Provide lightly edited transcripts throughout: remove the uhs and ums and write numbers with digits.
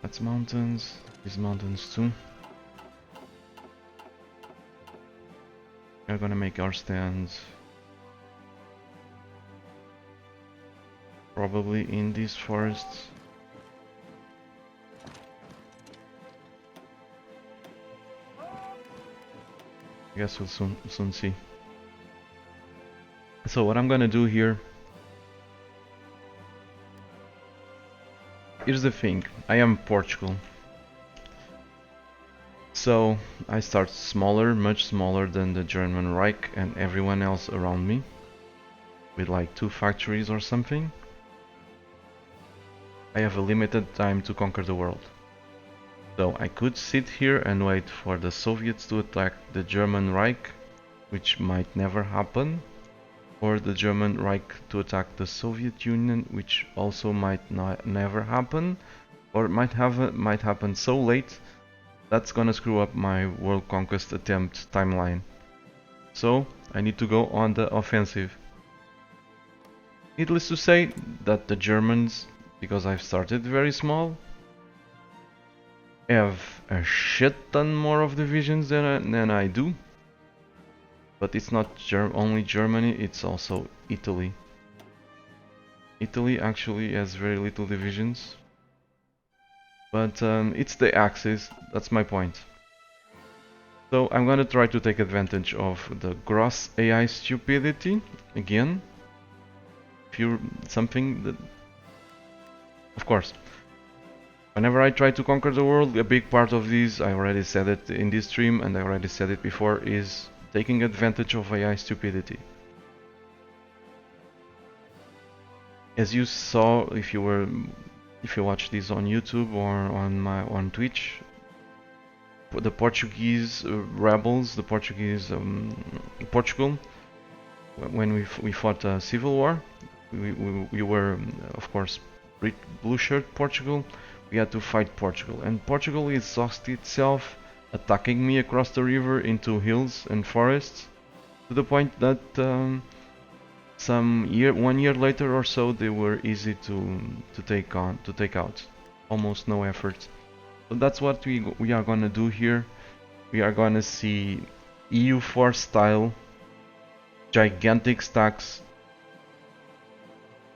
That's mountains. These mountains too. We're gonna make our stands probably in these forests. I guess we'll soon see. So what I'm gonna do here, here's the thing, I am Portugal. So I start smaller, much smaller than the German Reich and everyone else around me, with like 2 factories or something. I have a limited time to conquer the world. So I could sit here and wait for the Soviets to attack the German Reich, which might never happen, or the German Reich to attack the Soviet Union, which also might never happen, or might happen so late that's gonna screw up my world conquest attempt timeline. So I need to go on the offensive. Needless to say that the Germans, because I've started very small, have a shit ton more of divisions than I do. But it's not only Germany, it's also Italy. Italy actually has very little divisions. But it's the Axis, that's my point. So I'm gonna try to take advantage of the gross AI stupidity again. Something that, of course, whenever I try to conquer the world, a big part of this, I already said it in this stream and I already said it before, is taking advantage of AI stupidity. As you saw, if you watch this on YouTube or on Twitch, the Portuguese rebels, the Portuguese Portugal, when we fought a civil war, we were of course blue shirt Portugal. We had to fight Portugal, and Portugal exhausted itself attacking me across the river into hills and forests, to the point that 1 year later or so they were easy to take out, almost no effort. So that's what we are gonna do here. We are gonna see EU4 style gigantic stacks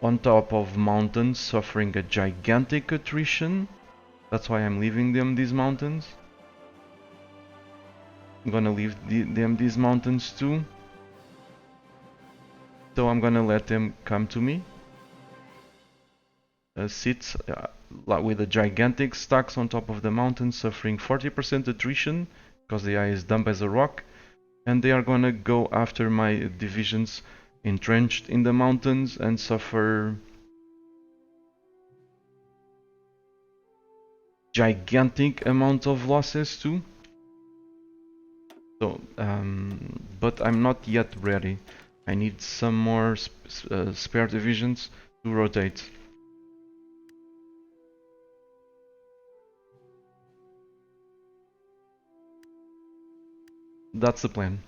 on top of mountains suffering a gigantic attrition. That's why I'm leaving them these mountains. I'm gonna leave them these mountains too. So I'm gonna let them come to me. Sit with the gigantic stacks on top of the mountain suffering 40% attrition because the AI is dumb as a rock, and they are gonna go after my divisions entrenched in the mountains and suffer gigantic amount of losses too. So, but I'm not yet ready. I need some more spare divisions to rotate. That's the plan.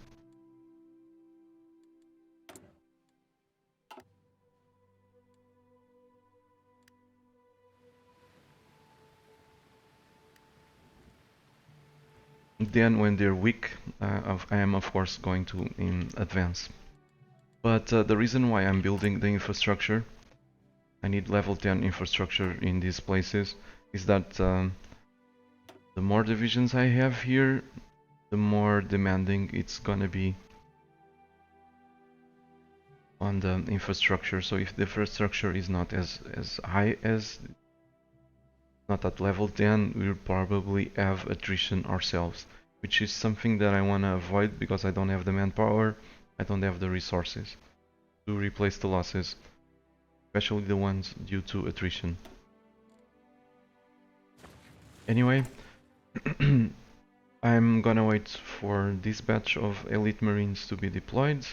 Then when they're weak, I am of course going to advance. But the reason why I'm building the infrastructure, I need level 10 infrastructure in these places, is that the more divisions I have here, the more demanding it's gonna be on the infrastructure. So if the infrastructure is not as high as, not at level 10, we'll probably have attrition ourselves, which is something that I want to avoid because I don't have the manpower, I don't have the resources to replace the losses, especially the ones due to attrition. Anyway, I'm gonna wait for this batch of elite marines to be deployed.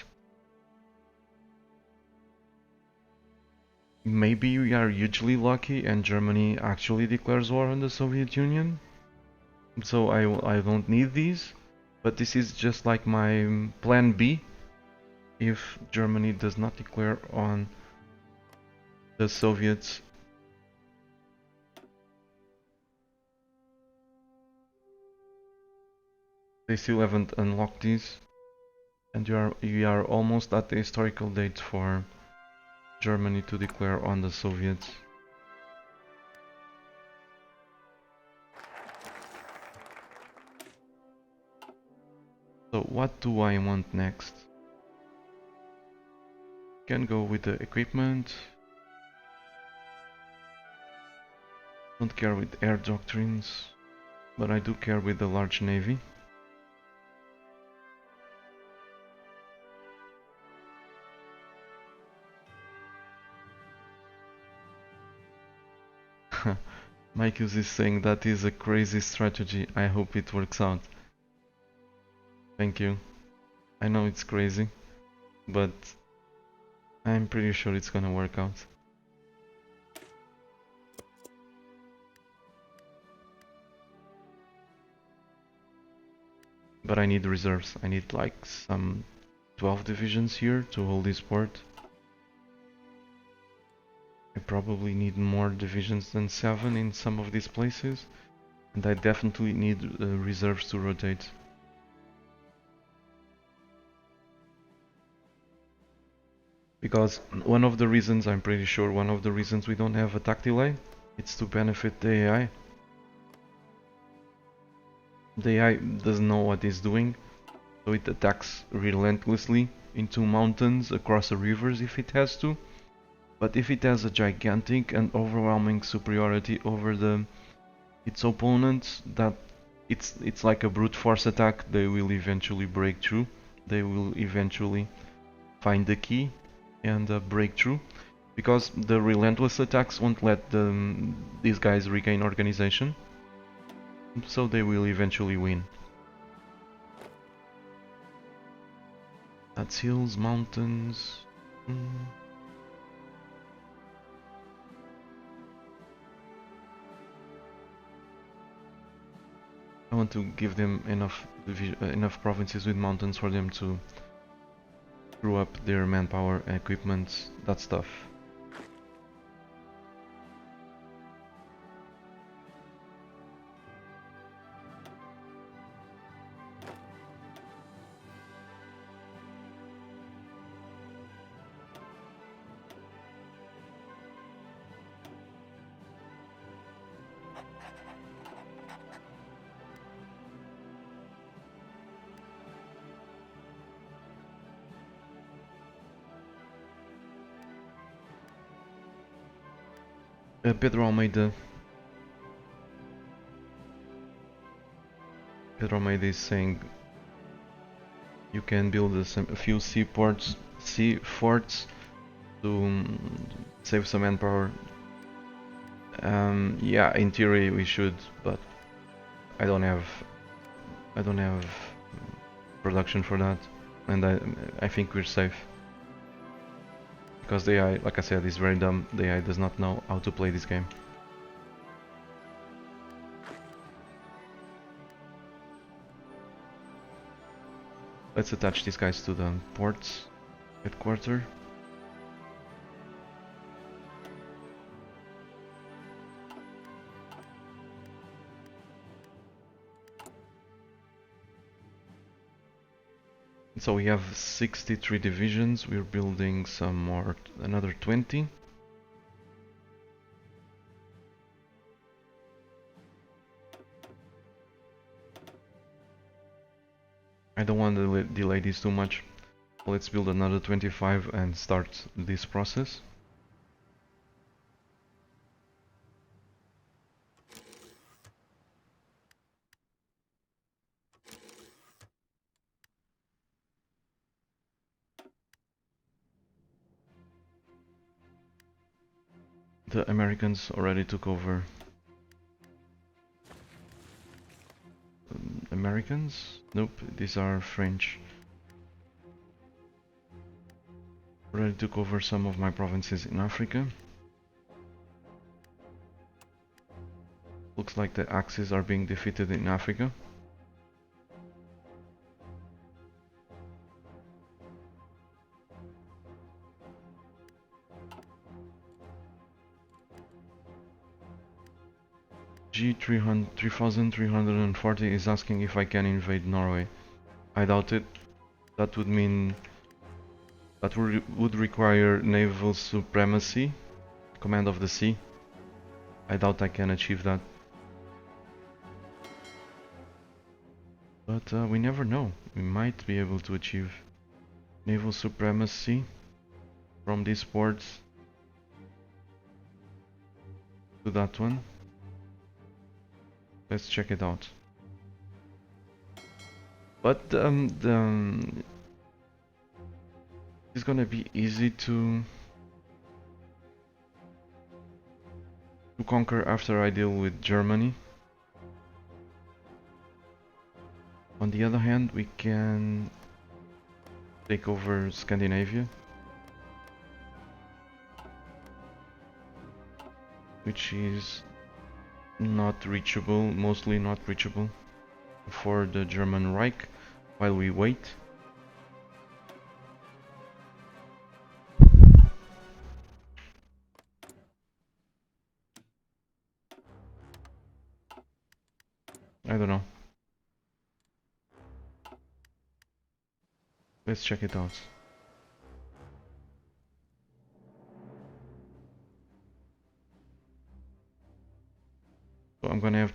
Maybe we are hugely lucky and Germany actually declares war on the Soviet Union. So I don't need these, but this is just like my plan B if Germany does not declare on the Soviets. They still haven't unlocked these, and we are almost at the historical date for Germany to declare on the Soviets. So what do I want next? Can go with the equipment. Don't care with air doctrines, but I do care with the large navy. Mike is saying that is a crazy strategy. I hope it works out. Thank you. I know it's crazy, but I'm pretty sure it's gonna work out. But I need reserves. I need like some 12 divisions here to hold this port. I probably need more divisions than 7 in some of these places. And I definitely need reserves to rotate. Because one of the reasons, I'm pretty sure one of the reasons we don't have attack delay, it's to benefit the AI. The AI doesn't know what it's doing, so it attacks relentlessly into mountains, across the rivers if it has to. But if it has a gigantic and overwhelming superiority over its opponents, that it's like a brute force attack, they will eventually break through. They will eventually find the key and break through. Because the relentless attacks won't let these guys regain organization. So they will eventually win. That's hills, mountains. I want to give them enough provinces with mountains for them to screw up their manpower, equipment, that stuff. Pedro Almeida is saying you can build a few sea forts to save some manpower. Yeah, in theory we should, but I don't have production for that, and I think we're safe. Because the AI, like I said, is very dumb. The AI does not know how to play this game. Let's attach these guys to the ports headquarters. So we have 63 divisions. We're building some more, another 20. I don't want to delay this too much. Let's build another 25 and start this process. The Americans already took over. Americans? Nope, these are French. Already took over some of my provinces in Africa. Looks like the Axis are being defeated in Africa. G 3340 is asking if I can invade Norway. I doubt it. That would mean that would require naval supremacy, command of the sea. I doubt I can achieve that. But we never know. We might be able to achieve naval supremacy from these ports to that one. Let's check it out. But it's gonna be easy to conquer after I deal with Germany. On the other hand, we can take over Scandinavia, which is not reachable, mostly not reachable for the German Reich while we wait. I don't know. Let's check it out. So I'm gonna have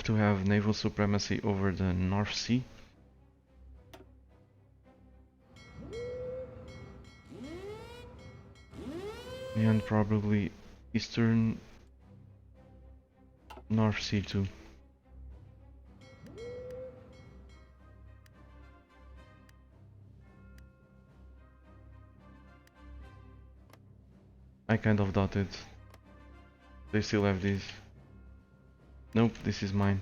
to have naval supremacy over the North Sea. And probably Eastern North Sea too. I kind of doubt it. They still have these. Nope, this is mine.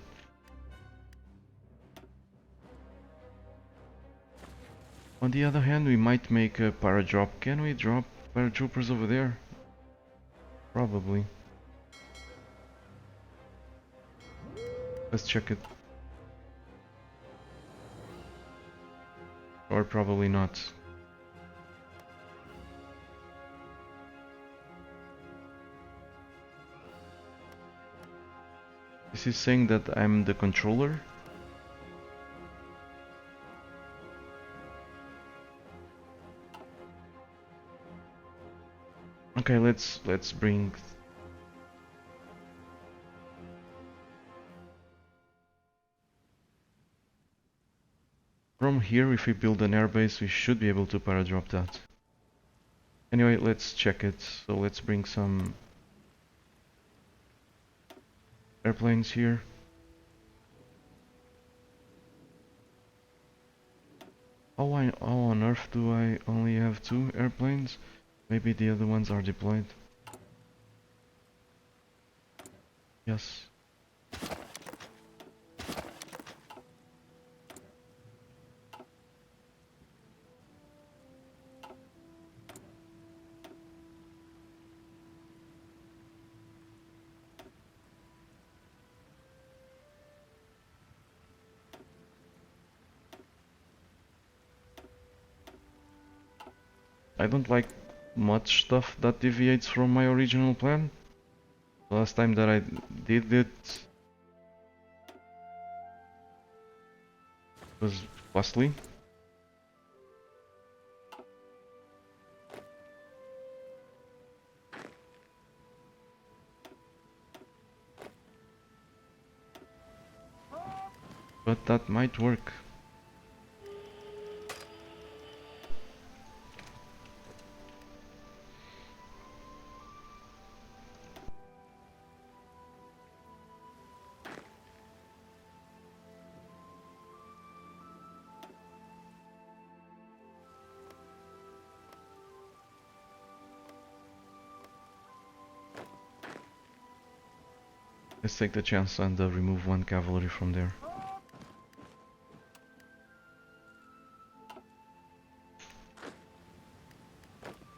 On the other hand, we might make a paradrop. Can we drop paratroopers over there? Probably. Let's check it. Or probably not. This is saying that I'm the controller. Okay, let's bring from here. If we build an airbase, we should be able to paradrop that. Anyway, let's check it. So let's bring some airplanes here. How on earth do I only have 2 airplanes? Maybe the other ones are deployed. Yes. I don't like much stuff that deviates from my original plan. The last time that I did it was costly. But that might work. Let's take the chance and remove 1 cavalry from there.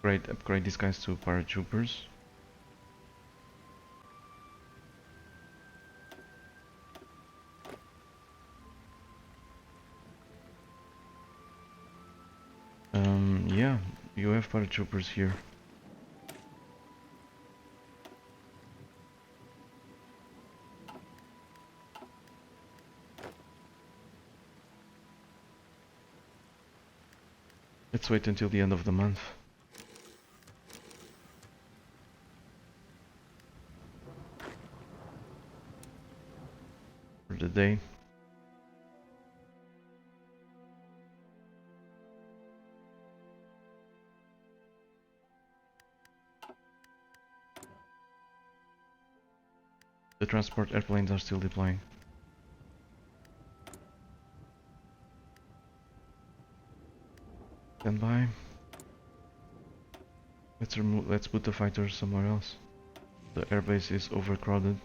Great, upgrade these guys to paratroopers. Yeah, you have paratroopers here. . Let's wait until the end of the month. For the day. The transport airplanes are still deploying. Stand by. Let's put the fighters somewhere else. The airbase is overcrowded.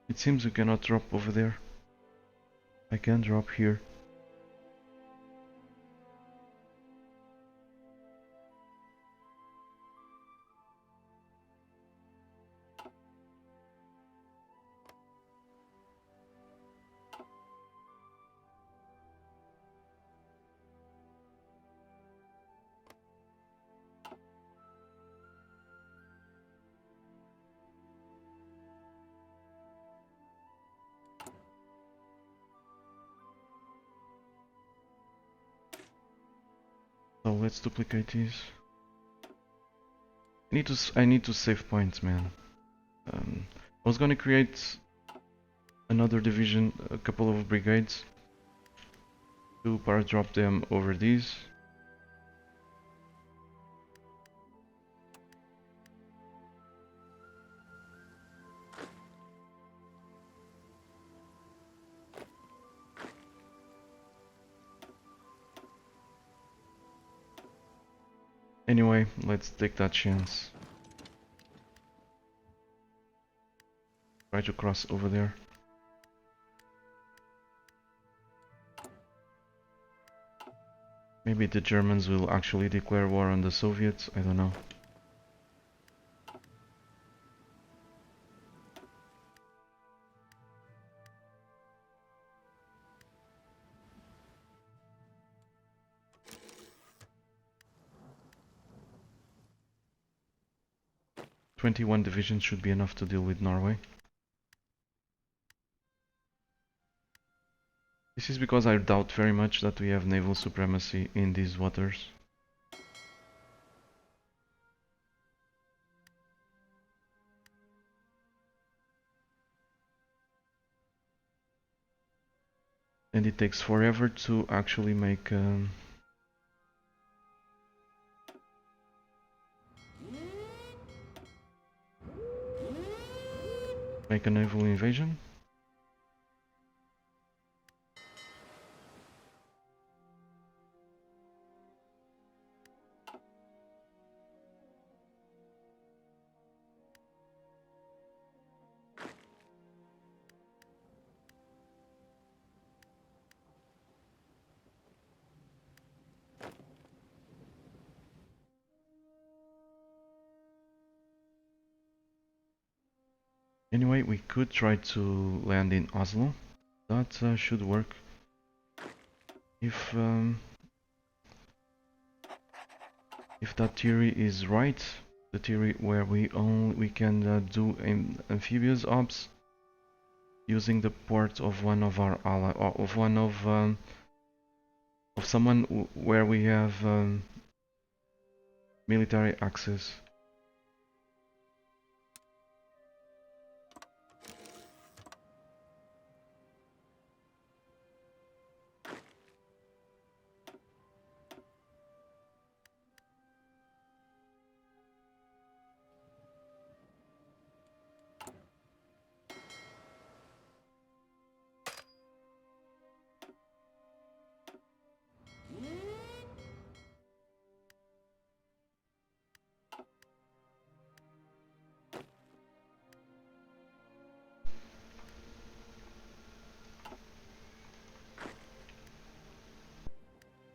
It seems we cannot drop over there. I can drop here. So let's duplicate these. I need to save points, man. I was gonna create another division, a couple of brigades, to paradrop them over these. Anyway, let's take that chance. Try to cross over there. Maybe the Germans will actually declare war on the Soviets, I don't know. "21 divisions should be enough to deal with Norway. This is because I doubt very much that we have naval supremacy in these waters. And it takes forever to actually make a naval invasion. Anyway, we could try to land in Oslo. That should work. If that theory is right, the theory where we can do amphibious ops using the port of one of our ally, or of one of someone where we have military access.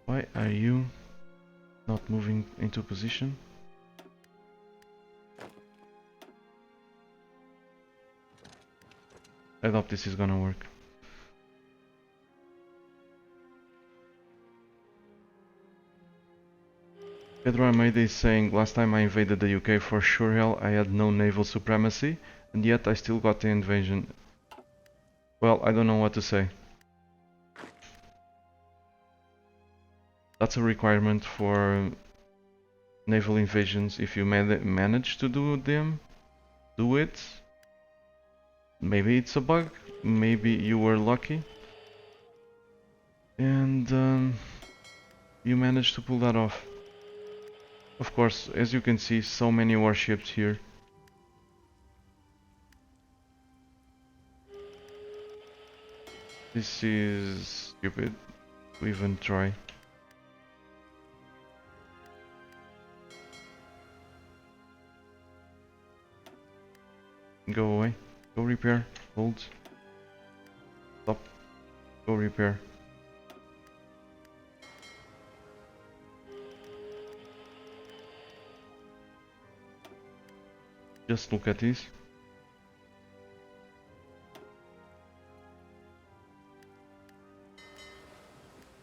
Why are you not moving into position? I hope this is gonna work. Pedro Almeida is saying, last time I invaded the UK for sure hell I had no naval supremacy, and yet I still got the invasion. Well, I don't know what to say. That's a requirement for naval invasions. If you manage to do them, do it. Maybe it's a bug, maybe you were lucky, and you managed to pull that off. Of course, as you can see, so many warships here. This is stupid to even try. Go away. Go repair. Hold. Stop. Go repair. Just look at this.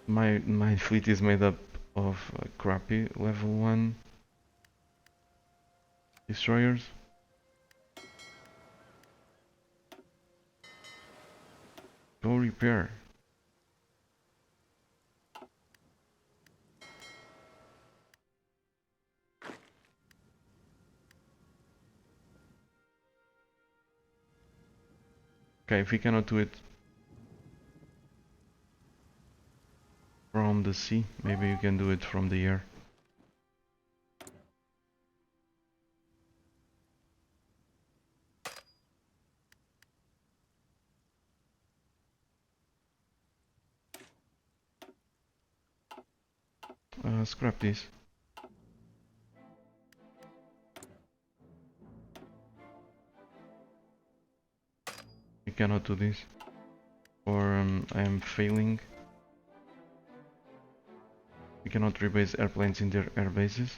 My fleet is made up of crappy level 1 destroyers. Go repair. Okay, if we cannot do it from the sea, maybe you can do it from the air. Scrap this. We cannot do this, or I am failing. We cannot rebase airplanes in their air bases.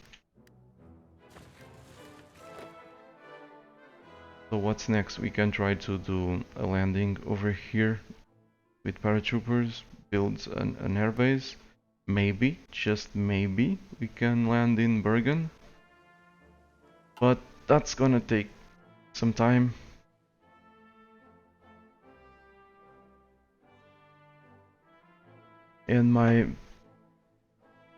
So what's next? We can try to do a landing over here with paratroopers, build an airbase. Maybe, just maybe, we can land in Bergen. But that's gonna take some time. And my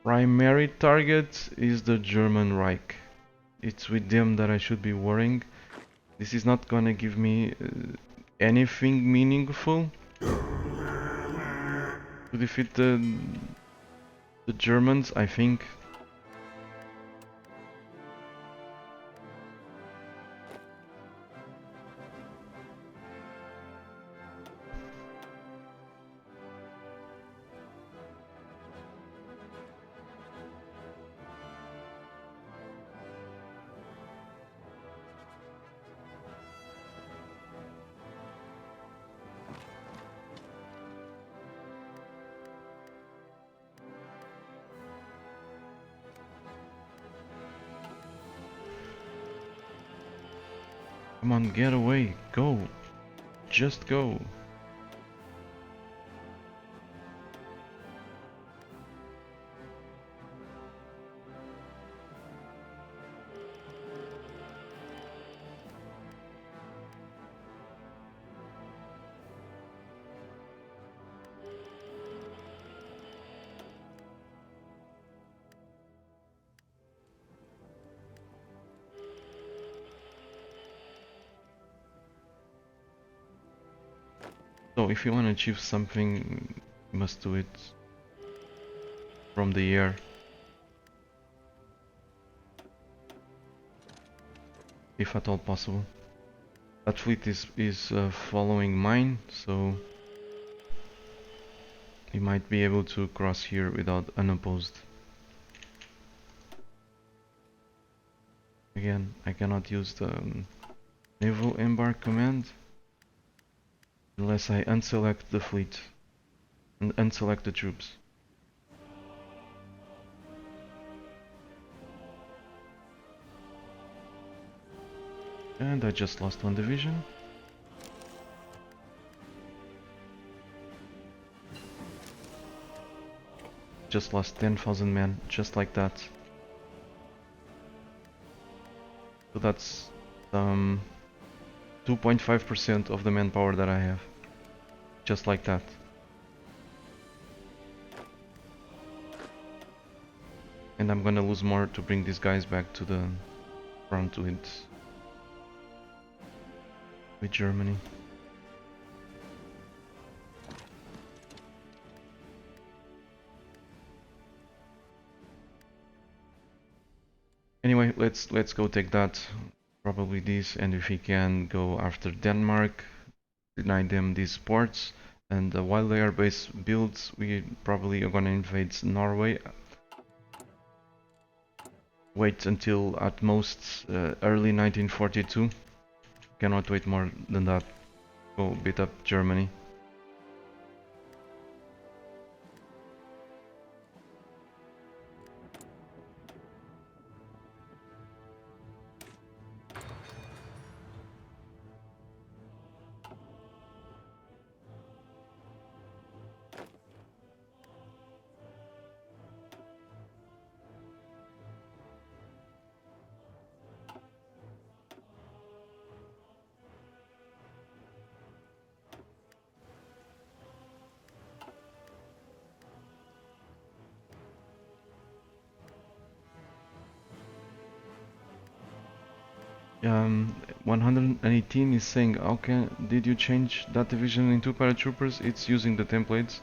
primary target is the German Reich. It's with them that I should be worrying. This is not gonna give me anything meaningful to defeat the Germans, I think. Come on, get away, go. Just go. So if you want to achieve something, you must do it from the air. If at all possible. That fleet is following mine, so we might be able to cross here without unopposed. Again, I cannot use the naval embark command unless I unselect the fleet and unselect the troops. And I just lost one division. Just lost 10,000 men, just like that. So that's 2.5% of the manpower that I have. Just like that. And I'm gonna lose more to bring these guys back to the front with Germany. Anyway, let's go take that. Probably this, and if we can go after Denmark, deny them these ports, and while they are base builds, we probably are gonna invade Norway. Wait until at most early 1942. Cannot wait more than that. Go beat up Germany. Um, 118 is saying, okay, did you change that division into paratroopers? It's using the templates.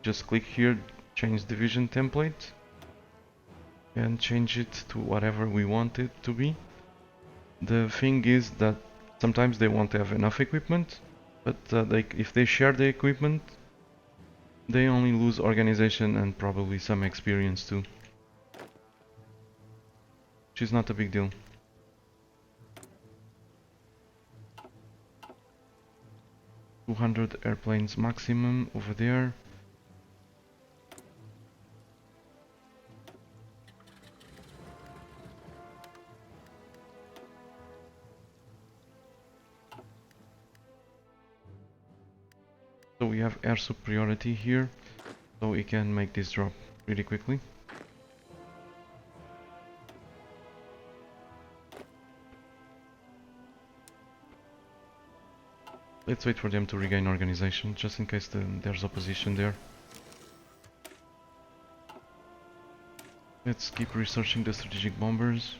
Just click here, change division template, and change it to whatever we want it to be. The thing is that sometimes they won't have enough equipment, but if they share the equipment, they only lose organization and probably some experience too. Which is not a big deal. 200 airplanes maximum over there. So we have air superiority here, so we can make this drop really quickly. Let's wait for them to regain organization, just in case there's opposition there. Let's keep researching the strategic bombers.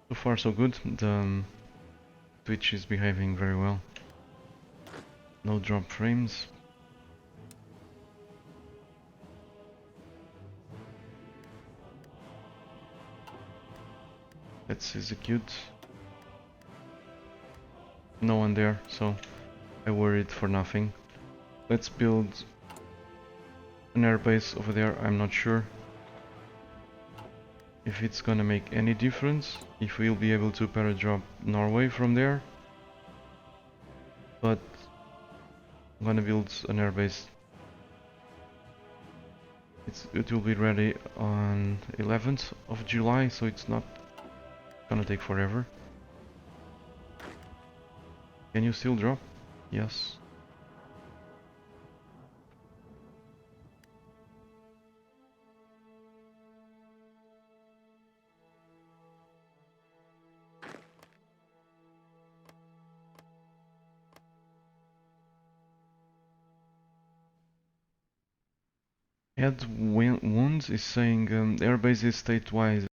So far so good, the Twitch is behaving very well. No drop frames. Let's execute. No one there, so I worried for nothing. Let's build an airbase over there. I'm not sure if it's gonna make any difference, if we'll be able to paradrop Norway from there. But I'm gonna build an airbase. It will be ready on 11th of July, so it's not gonna take forever. Can you still drop? Yes. Ed Wounds is saying airbase is statewide